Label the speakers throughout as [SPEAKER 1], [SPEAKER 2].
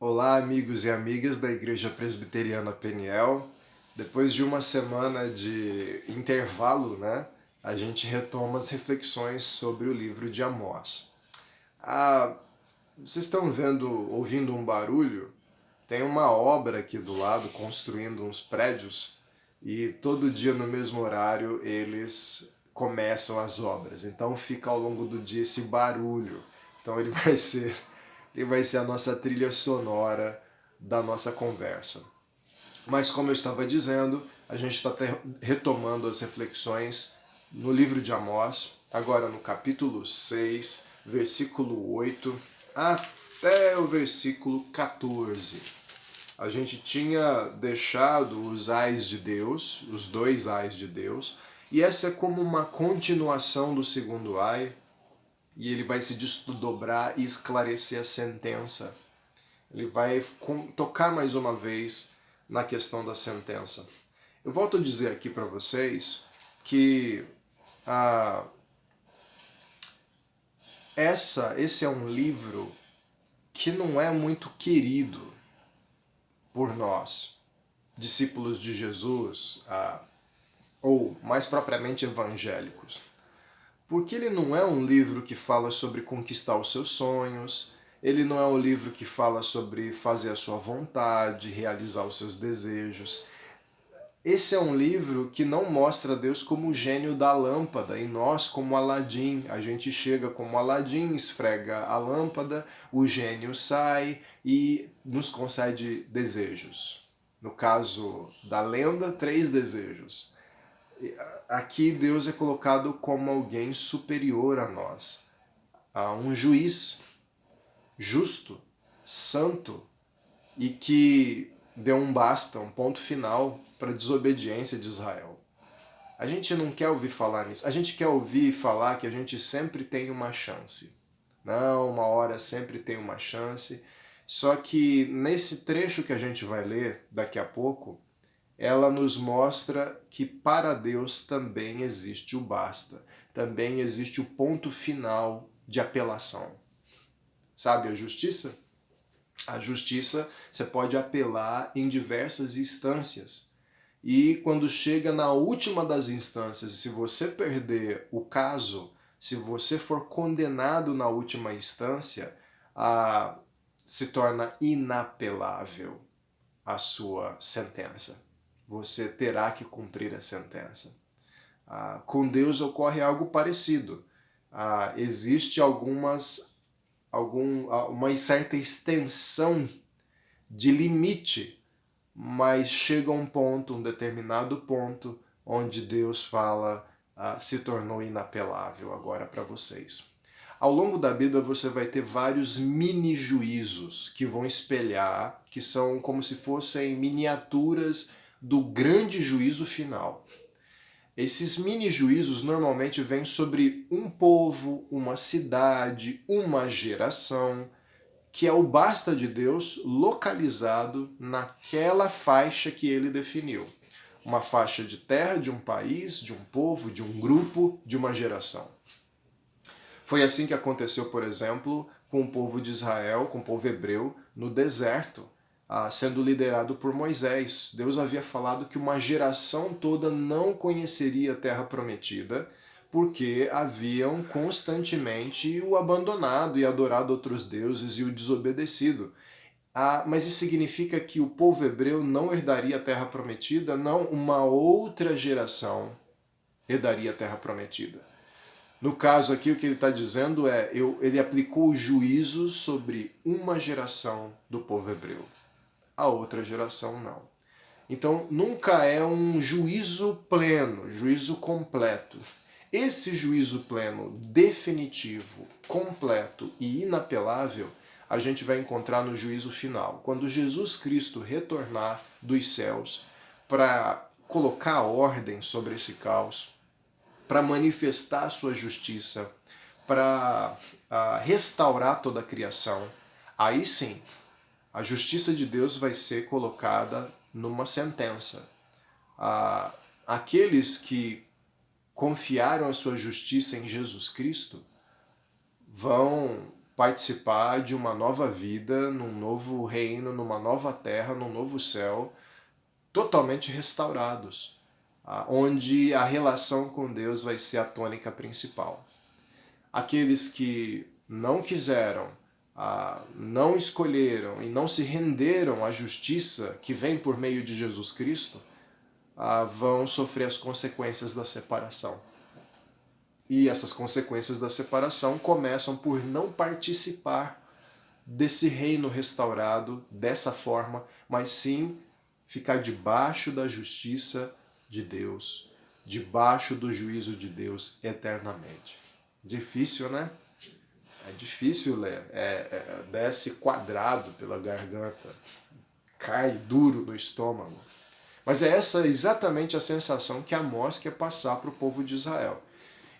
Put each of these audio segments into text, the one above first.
[SPEAKER 1] Olá, amigos e amigas da Igreja Presbiteriana Peniel. Depois de uma semana de intervalo, a gente retoma as reflexões sobre o livro de Amós. Ah, vocês estão ouvindo um barulho? Tem uma obra aqui do lado construindo uns prédios e todo dia no mesmo horário eles começam as obras. Então fica ao longo do dia esse barulho. Então ele vai ser a nossa trilha sonora da nossa conversa. Mas como eu estava dizendo, a gente está retomando as reflexões no livro de Amós, agora no capítulo 6, versículo 8 até o versículo 14. A gente tinha deixado os ais de Deus, os dois ais de Deus, e essa é como uma continuação do segundo ai, e ele vai se desdobrar e esclarecer a sentença. Ele vai tocar mais uma vez na questão da sentença. Eu volto a dizer aqui para vocês que esse é um livro que não é muito querido por nós, discípulos de Jesus, ou mais propriamente evangélicos. Porque ele não é um livro que fala sobre conquistar os seus sonhos, ele não é um livro que fala sobre fazer a sua vontade, realizar os seus desejos. Esse é um livro que não mostra Deus como o gênio da lâmpada e nós como Aladim. A gente chega como Aladim, esfrega a lâmpada, o gênio sai e nos concede desejos. No caso da lenda, 3 desejos. Aqui Deus é colocado como alguém superior a nós, a um juiz justo, santo e que deu um basta, um ponto final para a desobediência de Israel. A gente não quer ouvir falar nisso. A gente quer ouvir falar que a gente sempre tem uma chance. Não, uma hora sempre tem uma chance. Só que nesse trecho que a gente vai ler daqui a pouco, ela nos mostra que para Deus também existe o basta. Também existe o ponto final de apelação. Sabe a justiça? A justiça você pode apelar em diversas instâncias. E quando chega na última das instâncias, se você perder o caso, se você for condenado na última instância, se torna inapelável a sua sentença. Você terá que cumprir a sentença. Com Deus ocorre algo parecido. Existe uma certa extensão de limite, mas chega um determinado ponto, onde Deus fala, se tornou inapelável agora para vocês. Ao longo da Bíblia você vai ter vários mini-juízos que vão espelhar, que são como se fossem miniaturas do grande juízo final. Esses mini-juízos normalmente vêm sobre um povo, uma cidade, uma geração, que é o basta de Deus localizado naquela faixa que ele definiu. Uma faixa de terra, de um país, de um povo, de um grupo, de uma geração. Foi assim que aconteceu, por exemplo, com o povo de Israel, com o povo hebreu, no deserto, sendo liderado por Moisés. Deus havia falado que uma geração toda não conheceria a terra prometida, porque haviam constantemente o abandonado e adorado outros deuses e o desobedecido. Mas isso significa que o povo hebreu não herdaria a terra prometida? Não, uma outra geração herdaria a terra prometida. No caso aqui, o que ele está dizendo é, ele aplicou juízos sobre uma geração do povo hebreu. A outra geração não. Então, nunca é um juízo pleno, juízo completo. Esse juízo pleno, definitivo, completo e inapelável, a gente vai encontrar no juízo final, quando Jesus Cristo retornar dos céus para colocar ordem sobre esse caos, para manifestar a sua justiça, para restaurar toda a criação. Aí sim, a justiça de Deus vai ser colocada numa sentença. Aqueles que confiaram a sua justiça em Jesus Cristo vão participar de uma nova vida, num novo reino, numa nova terra, num novo céu, totalmente restaurados, onde a relação com Deus vai ser a tônica principal. Aqueles que não quiseram, não escolheram e não se renderam à justiça que vem por meio de Jesus Cristo, vão sofrer as consequências da separação. E essas consequências da separação começam por não participar desse reino restaurado dessa forma, mas sim ficar debaixo da justiça de Deus, debaixo do juízo de Deus eternamente. Difícil, né? É difícil ler. Desce quadrado pela garganta, cai duro no estômago. Mas é essa exatamente a sensação que Amós quer passar para o povo de Israel.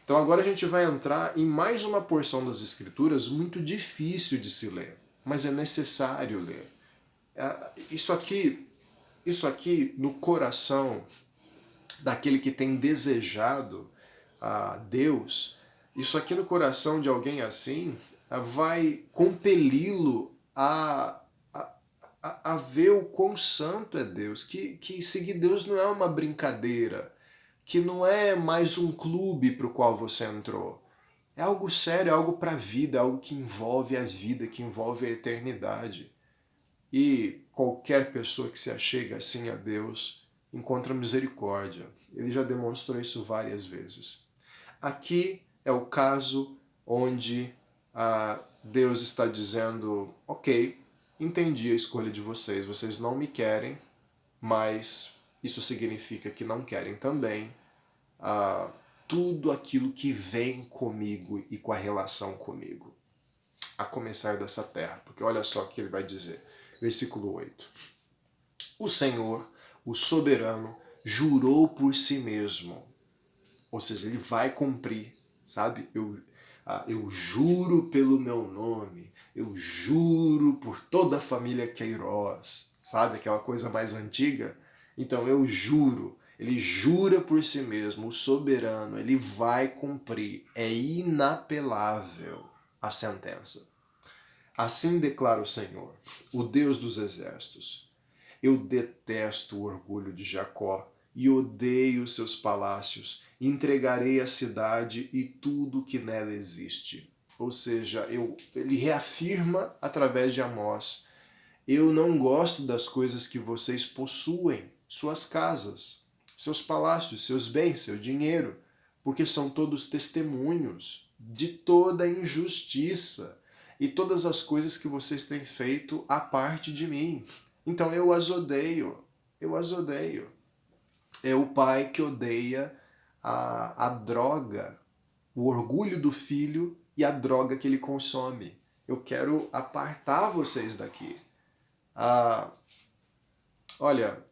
[SPEAKER 1] Então agora a gente vai entrar em mais uma porção das Escrituras muito difícil de se ler, mas é necessário ler. Isso aqui no coração daquele que tem desejado a Deus, isso aqui no coração de alguém assim vai compeli-lo a ver o quão santo é Deus, que seguir Deus não é uma brincadeira, que não é mais um clube para o qual você entrou. É algo sério, é algo para a vida, é algo que envolve a vida, que envolve a eternidade. E qualquer pessoa que se achega assim a Deus encontra misericórdia. Ele já demonstrou isso várias vezes. Aqui é o caso onde Deus está dizendo, ok, entendi a escolha de vocês, vocês não me querem, mas isso significa que não querem também tudo aquilo que vem comigo e com a relação comigo, a começar dessa terra. Porque olha só o que ele vai dizer, versículo 8. O Senhor, o soberano, jurou por si mesmo, ou seja, ele vai cumprir, sabe? Eu juro pelo meu nome, eu juro por toda a família Queiroz, sabe? Aquela coisa mais antiga. Então eu juro, ele jura por si mesmo, o soberano, ele vai cumprir, é inapelável a sentença. Assim declara o Senhor, o Deus dos exércitos. Eu detesto o orgulho de Jacó e odeio seus palácios. Entregarei a cidade e tudo que nela existe. Ou seja, ele reafirma através de Amós, eu não gosto das coisas que vocês possuem, suas casas, seus palácios, seus bens, seu dinheiro, porque são todos testemunhos de toda a injustiça e todas as coisas que vocês têm feito à parte de mim. Então eu as odeio, eu as odeio. É o pai que odeia a droga, o orgulho do filho e a droga que ele consome. Eu quero apartar vocês daqui. Olha,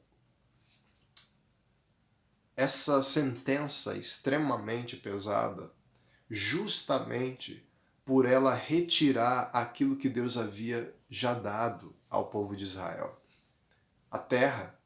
[SPEAKER 1] essa sentença extremamente pesada, justamente por ela retirar aquilo que Deus havia já dado ao povo de Israel. A terra,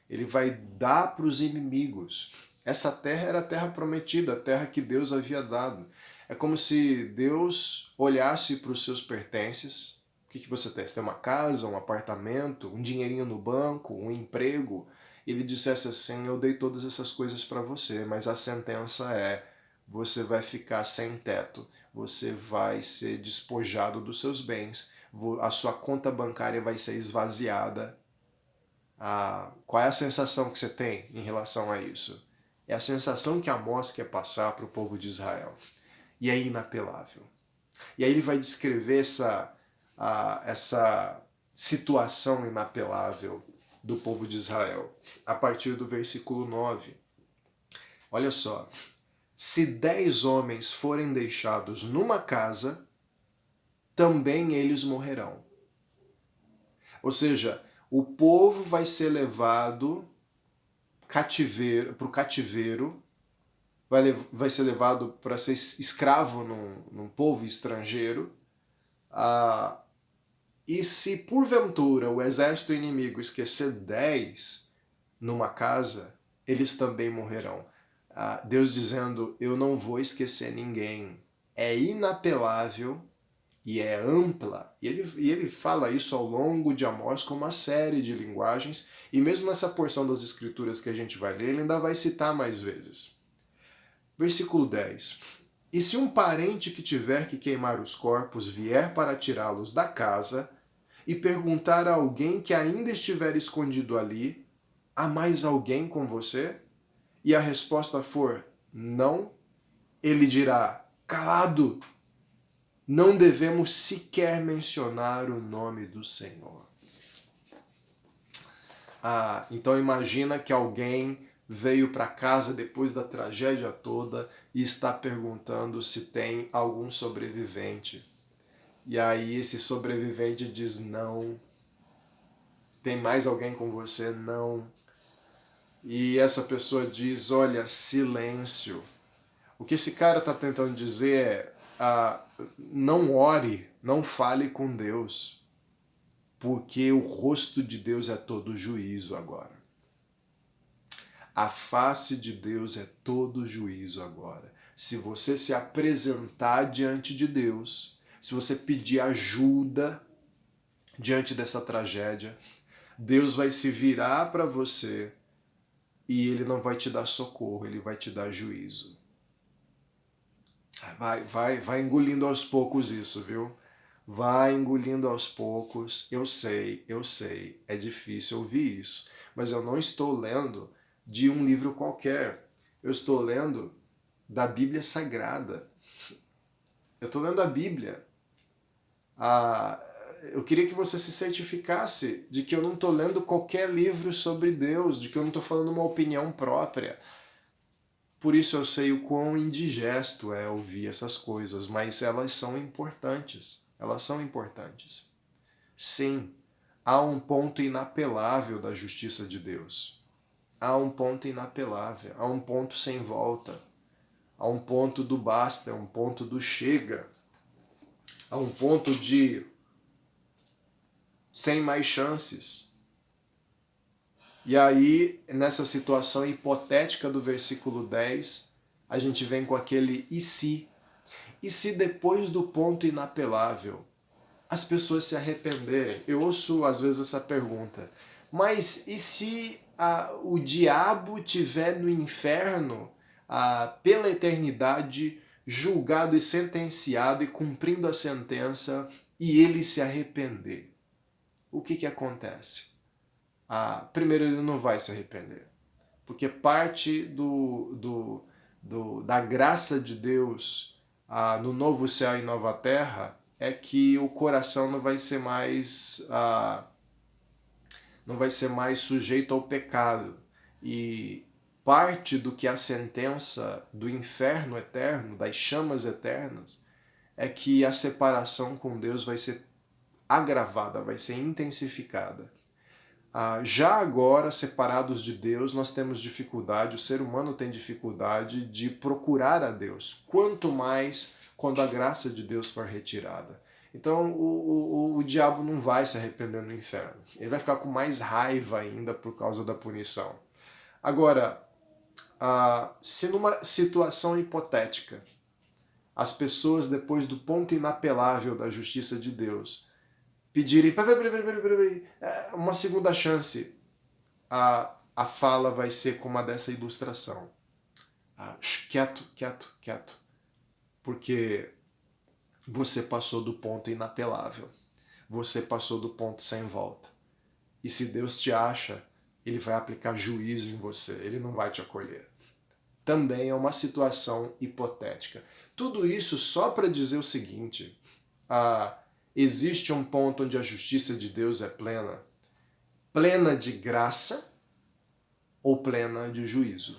[SPEAKER 1] ele vai dar para os inimigos. Essa terra era a terra prometida, a terra que Deus havia dado. É como se Deus olhasse para os seus pertences. O que você tem? Você tem uma casa, um apartamento, um dinheirinho no banco, um emprego. Ele dissesse assim, eu dei todas essas coisas para você, mas a sentença é, você vai ficar sem teto, você vai ser despojado dos seus bens, a sua conta bancária vai ser esvaziada. Qual é a sensação que você tem em relação a isso? É a sensação que Amós quer passar para o povo de Israel. E é inapelável. E aí ele vai descrever essa situação inapelável do povo de Israel, a partir do versículo 9. Olha só. Se 10 homens forem deixados numa casa, também eles morrerão. Ou seja, o povo vai ser levado para o cativeiro, vai ser levado para ser escravo num povo estrangeiro. E se porventura o exército inimigo esquecer 10 numa casa, eles também morrerão. Deus dizendo, eu não vou esquecer ninguém. É inapelável e é ampla. E ele fala isso ao longo de Amós com uma série de linguagens, e mesmo nessa porção das Escrituras que a gente vai ler, ele ainda vai citar mais vezes. Versículo 10. E se um parente que tiver que queimar os corpos vier para tirá-los da casa, e perguntar a alguém que ainda estiver escondido ali, há mais alguém com você? E a resposta for não, ele dirá, calado, não devemos sequer mencionar o nome do Senhor. Então imagina que alguém veio para casa depois da tragédia toda e está perguntando se tem algum sobrevivente. E aí esse sobrevivente diz não. Tem mais alguém com você? Não. E essa pessoa diz, olha, silêncio. O que esse cara está tentando dizer é, não ore, não fale com Deus, porque o rosto de Deus é todo juízo agora. A face de Deus é todo juízo agora. Se você se apresentar diante de Deus, se você pedir ajuda diante dessa tragédia, Deus vai se virar para você e ele não vai te dar socorro, ele vai te dar juízo. Vai engolindo aos poucos isso, viu? Vai engolindo aos poucos. Eu sei, é difícil ouvir isso, mas eu não estou lendo de um livro qualquer. Eu estou lendo da Bíblia Sagrada. Eu estou lendo a Bíblia. Eu queria que você se certificasse de que eu não estou lendo qualquer livro sobre Deus, de que eu não estou falando uma opinião própria. Por isso eu sei o quão indigesto é ouvir essas coisas, mas elas são importantes. Elas são importantes. Sim, há um ponto inapelável da justiça de Deus. Há um ponto inapelável, há um ponto sem volta. Há um ponto do basta, há um ponto do chega. Há um ponto de sem mais chances. E aí, nessa situação hipotética do versículo 10, a gente vem com aquele e se? E se depois do ponto inapelável as pessoas se arrependerem? Eu ouço às vezes essa pergunta, mas e se o diabo estiver no inferno pela eternidade, julgado e sentenciado e cumprindo a sentença, e ele se arrepender? O que acontece? Primeiro, ele não vai se arrepender, porque parte da graça de Deus no novo céu e nova terra é que o coração não vai ser mais sujeito ao pecado, e parte do que a sentença do inferno eterno, das chamas eternas, é que a separação com Deus vai ser agravada, vai ser intensificada. Já agora, separados de Deus, nós temos dificuldade, o ser humano tem dificuldade de procurar a Deus, quanto mais quando a graça de Deus for retirada. Então o diabo não vai se arrepender no inferno, ele vai ficar com mais raiva ainda por causa da punição. Agora, se numa situação hipotética, as pessoas, depois do ponto inapelável da justiça de Deus, pedirem uma segunda chance, a fala vai ser como a dessa ilustração. Quieto. Porque você passou do ponto inapelável. Você passou do ponto sem volta. E se Deus te acha, ele vai aplicar juízo em você. Ele não vai te acolher. Também é uma situação hipotética. Tudo isso só para dizer o seguinte: existe um ponto onde a justiça de Deus é plena. Plena de graça ou plena de juízo?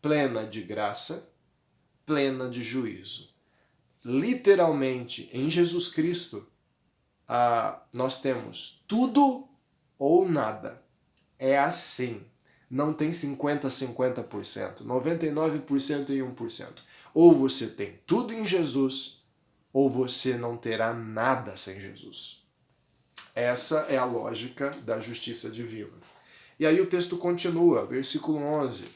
[SPEAKER 1] Plena de graça, plena de juízo. Literalmente, em Jesus Cristo, nós temos tudo ou nada. É assim. Não tem 50%, 99% e 1%. Ou você tem tudo em Jesus, ou você não terá nada sem Jesus. Essa é a lógica da justiça divina. E aí o texto continua, versículo 11.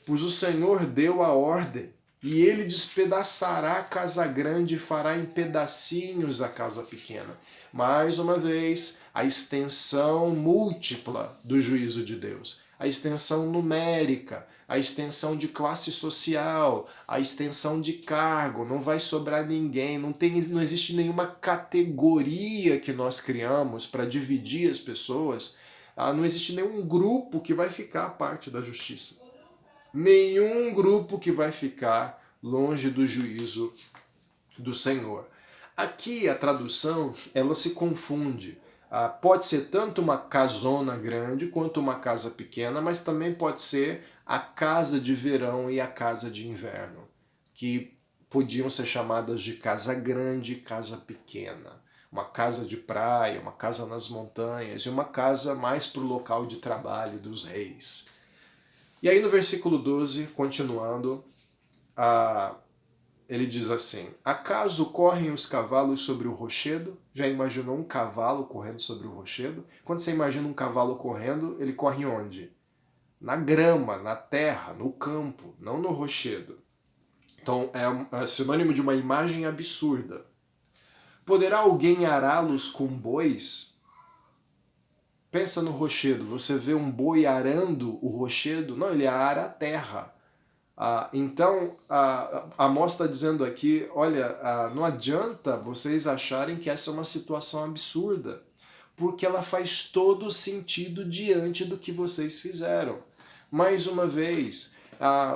[SPEAKER 1] Pois o Senhor deu a ordem E ele despedaçará a casa grande e fará em pedacinhos a casa pequena. Mais uma vez, a extensão múltipla do juízo de Deus. A extensão numérica, a extensão de classe social, a extensão de cargo. Não vai sobrar ninguém, não existe nenhuma categoria que nós criamos para dividir as pessoas. Não existe nenhum grupo que vai ficar à parte da justiça. Nenhum grupo que vai ficar longe do juízo do Senhor. Aqui a tradução, ela se confunde. Pode ser tanto uma casona grande quanto uma casa pequena, mas também pode ser a casa de verão e a casa de inverno, que podiam ser chamadas de casa grande e casa pequena. Uma casa de praia, uma casa nas montanhas e uma casa mais para o local de trabalho dos reis. E aí no versículo 12, continuando, ele diz assim: acaso correm os cavalos sobre o rochedo? Já imaginou um cavalo correndo sobre o rochedo? Quando você imagina um cavalo correndo, ele corre onde? Na grama, na terra, no campo, não no rochedo. Então é sinônimo de uma imagem absurda. Poderá alguém ará-los com bois? Pensa no rochedo, você vê um boi arando o rochedo? Não, ele ara a terra. Então, Amós está dizendo aqui, olha, não adianta vocês acharem que essa é uma situação absurda, porque ela faz todo sentido diante do que vocês fizeram. Mais uma vez,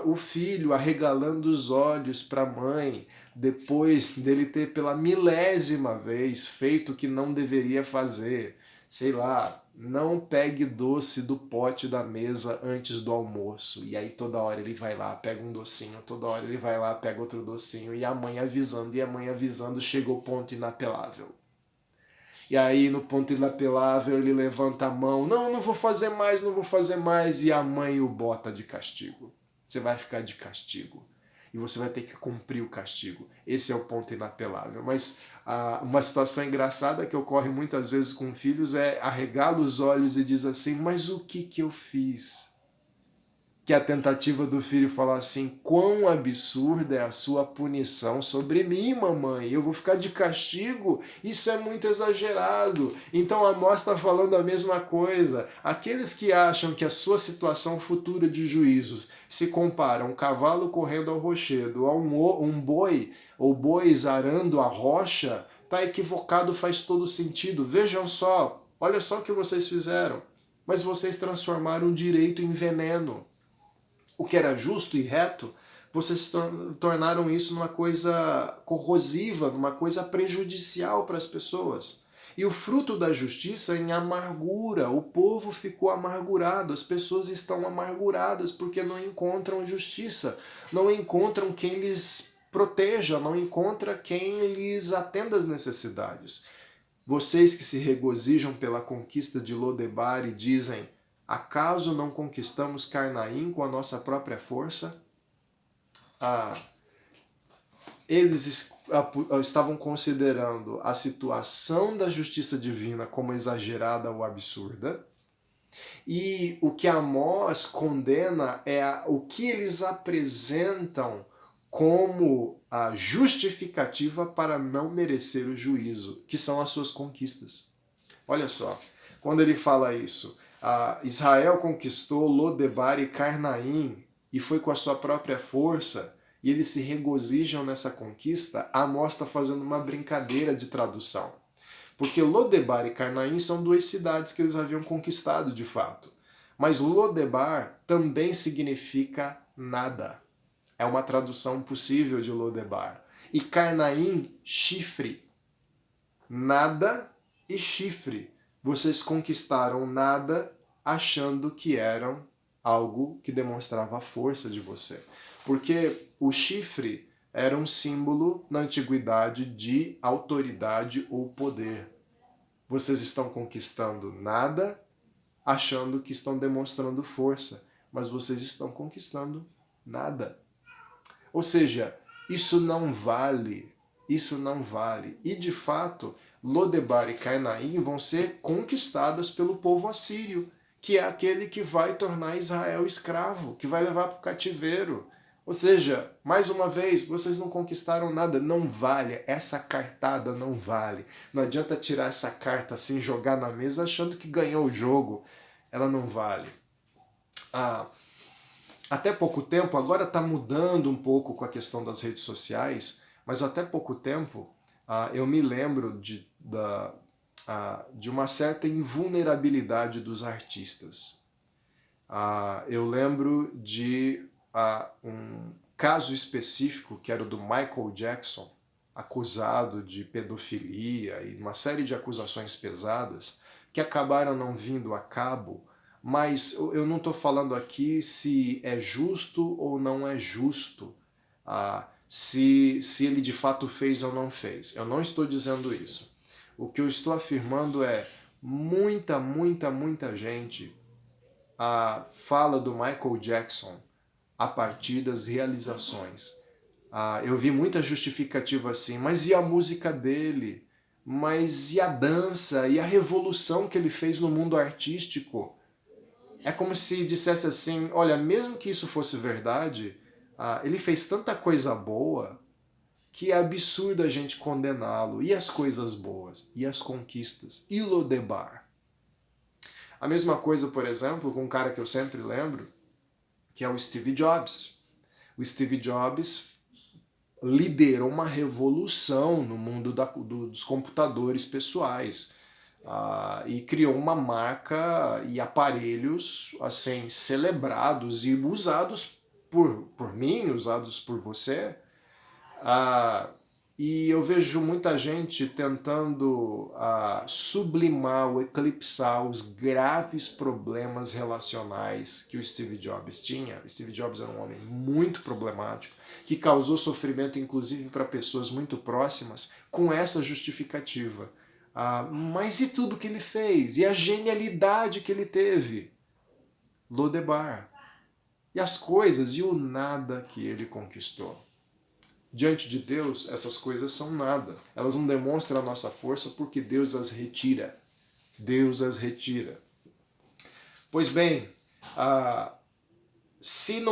[SPEAKER 1] o filho arregalando os olhos para a mãe, depois dele ter pela milésima vez feito o que não deveria fazer. Sei lá, não pegue doce do pote da mesa antes do almoço. E aí toda hora ele vai lá, pega um docinho, toda hora ele vai lá, pega outro docinho, e a mãe avisando, chegou o ponto inapelável. E aí no ponto inapelável ele levanta a mão, não vou fazer mais, e a mãe o bota de castigo. Você vai ficar de castigo. E você vai ter que cumprir o castigo. Esse é o ponto inapelável. Mas uma situação engraçada que ocorre muitas vezes com filhos é arregala os olhos e diz assim, mas o que eu fiz? Que é a tentativa do filho falar assim, quão absurda é a sua punição sobre mim, mamãe, eu vou ficar de castigo? Isso é muito exagerado. Então Amós está falando a mesma coisa. Aqueles que acham que a sua situação futura de juízos se compara a um cavalo correndo ao rochedo, a um boi, ou bois arando a rocha, está equivocado, faz todo sentido. Vejam só, olha só o que vocês fizeram. Mas vocês transformaram o direito em veneno. O que era justo e reto, vocês tornaram isso numa coisa corrosiva, numa coisa prejudicial para as pessoas. E o fruto da justiça em amargura. O povo ficou amargurado, as pessoas estão amarguradas porque não encontram justiça, não encontram quem lhes proteja, não encontram quem lhes atenda às necessidades. Vocês que se regozijam pela conquista de Lodebar e dizem, acaso não conquistamos Carnaim com a nossa própria força? Eles estavam considerando a situação da justiça divina como exagerada ou absurda, e o que Amós condena é o que eles apresentam como a justificativa para não merecer o juízo, que são as suas conquistas. Olha só, quando ele fala isso, Israel conquistou Lodebar e Carnaim e foi com a sua própria força, e eles se regozijam nessa conquista, Amós está fazendo uma brincadeira de tradução. Porque Lodebar e Carnaim são duas cidades que eles haviam conquistado de fato. Mas Lodebar também significa nada. É uma tradução possível de Lodebar. E Carnaim, chifre. Nada e chifre. Vocês conquistaram nada achando que eram algo que demonstrava a força de você. Porque o chifre era um símbolo na antiguidade de autoridade ou poder. Vocês estão conquistando nada achando que estão demonstrando força, mas vocês estão conquistando nada. Ou seja, isso não vale. Isso não vale. E de fato, Lodebar e Carnaim vão ser conquistadas pelo povo assírio, que é aquele que vai tornar Israel escravo, que vai levar para o cativeiro. Ou seja, mais uma vez, vocês não conquistaram nada, não vale, essa cartada não vale. Não adianta tirar essa carta assim, jogar na mesa achando que ganhou o jogo, ela não vale. Ah, até pouco tempo, agora está mudando um pouco com a questão das redes sociais, mas até pouco tempo eu me lembro de uma certa invulnerabilidade dos artistas. Eu lembro de um caso específico que era o do Michael Jackson, acusado de pedofilia e uma série de acusações pesadas que acabaram não vindo a cabo, mas eu não estou falando aqui se é justo ou não é justo, se ele de fato fez ou não fez. Eu não estou dizendo isso. O que eu estou afirmando é muita gente fala do Michael Jackson a partir das realizações. Eu vi muita justificativa assim, mas e a música dele? Mas e a dança? E a revolução que ele fez no mundo artístico? É como se dissesse assim, olha, mesmo que isso fosse verdade, ele fez tanta coisa boa que é absurdo a gente condená-lo. E as coisas boas? E as conquistas? E Lodebar? A mesma coisa, por exemplo, com um cara que eu sempre lembro, que é o Steve Jobs. O Steve Jobs liderou uma revolução no mundo dos computadores pessoais e criou uma marca e aparelhos assim celebrados e usados por mim, usados por você. E eu vejo muita gente tentando sublimar ou eclipsar os graves problemas relacionais que o Steve Jobs tinha. O Steve Jobs era um homem muito problemático, que causou sofrimento inclusive para pessoas muito próximas, com essa justificativa. Mas e tudo que ele fez? E a genialidade que ele teve? Lodebar. E as coisas e o nada que ele conquistou. Diante de Deus, essas coisas são nada. Elas não demonstram a nossa força porque Deus as retira. Deus as retira. Pois bem, se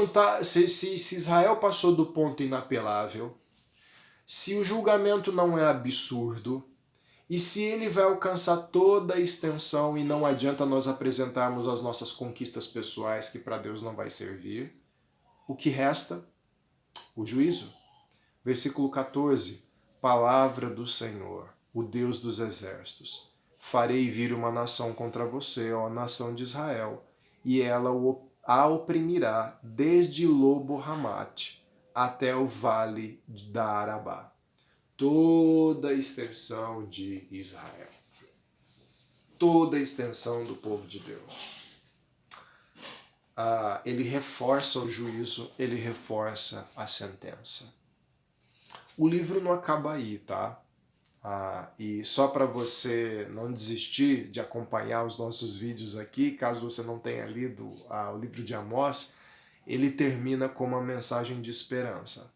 [SPEAKER 1] Israel passou do ponto inapelável, se o julgamento não é absurdo, e se ele vai alcançar toda a extensão e não adianta nós apresentarmos as nossas conquistas pessoais que para Deus não vai servir, o que resta? O juízo. Versículo 14. Palavra do Senhor, o Deus dos exércitos. Farei vir uma nação contra você, ó nação de Israel, e ela a oprimirá desde Lobo-Ramate até o vale da Arabá. Toda a extensão de Israel. Toda a extensão do povo de Deus. Ele reforça o juízo, ele reforça a sentença. O livro não acaba aí, tá? E só para você não desistir de acompanhar os nossos vídeos aqui, caso você não tenha lido o livro de Amós, ele termina com uma mensagem de esperança.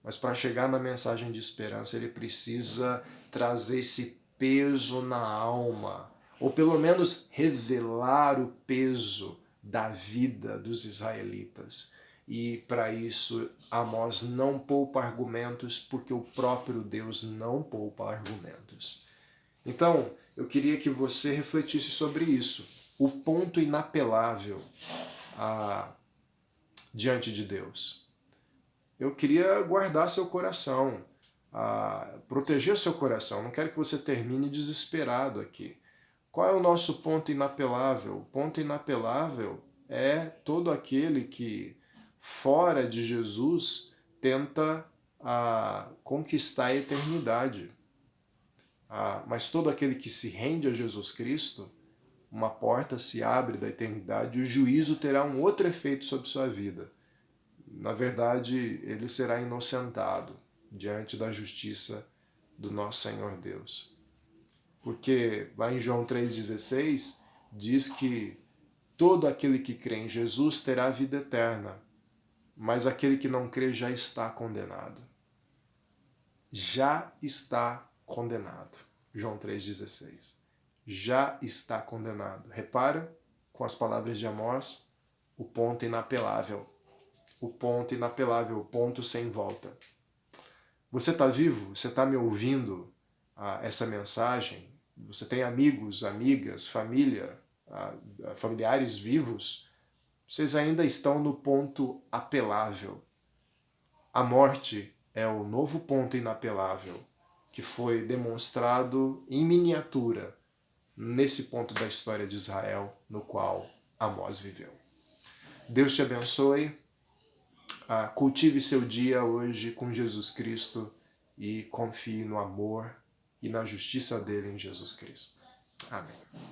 [SPEAKER 1] Mas para chegar na mensagem de esperança, ele precisa trazer esse peso na alma, ou pelo menos revelar o peso da vida dos israelitas. E para isso, Amós não poupa argumentos, porque o próprio Deus não poupa argumentos. Então, eu queria que você refletisse sobre isso. O ponto inapelável diante de Deus. Eu queria guardar seu coração, proteger seu coração. Não quero que você termine desesperado aqui. Qual é o nosso ponto inapelável? O ponto inapelável é todo aquele que, fora de Jesus, tenta conquistar a eternidade. Mas todo aquele que se rende a Jesus Cristo, uma porta se abre da eternidade e o juízo terá um outro efeito sobre sua vida. Na verdade, ele será inocentado diante da justiça do nosso Senhor Deus. Porque lá em João 3,16 diz que todo aquele que crê em Jesus terá vida eterna, mas aquele que não crê já está condenado. Já está condenado. João 3,16. Já está condenado. Repara, com as palavras de Amós, o ponto inapelável. o ponto inapelável, o ponto sem volta. Você está vivo? Você está me ouvindo essa mensagem? Você tem amigos, amigas, família, familiares vivos? Vocês ainda estão no ponto apelável. A morte é o novo ponto inapelável que foi demonstrado em miniatura nesse ponto da história de Israel no qual Amós viveu. Deus te abençoe. Cultive seu dia hoje com Jesus Cristo e confie no amor e na justiça dele em Jesus Cristo. Amém.